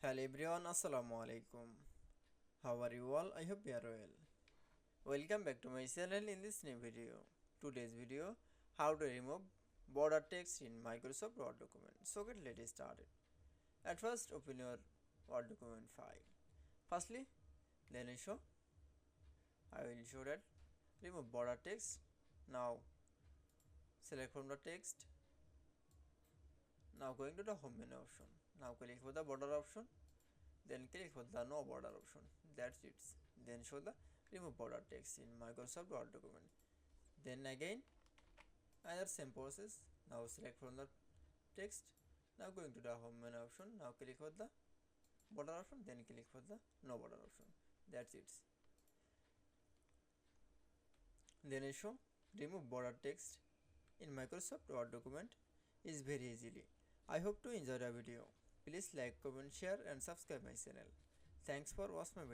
Hello everyone, Assalamu alaikum. How are you all? I hope you are well. Welcome back to my channel in this new video. Today's video, how to remove border text in Microsoft Word document. So let's start it. At first, open your Word document file. Firstly, then I will show that remove border text. Now select from the text. Now going to the home menu option. Now click for the border option. Then click for the no border option. That's it. Then show the remove border text in Microsoft Word document. Then again another same process. Now select from the text. Now going to the home menu option. Now click for the border option. Then click for the no border option. That's it. Then I show remove border text in Microsoft Word document is very easily. I hope to enjoy the video. Please like, comment, share and subscribe my channel. Thanks for watching my video.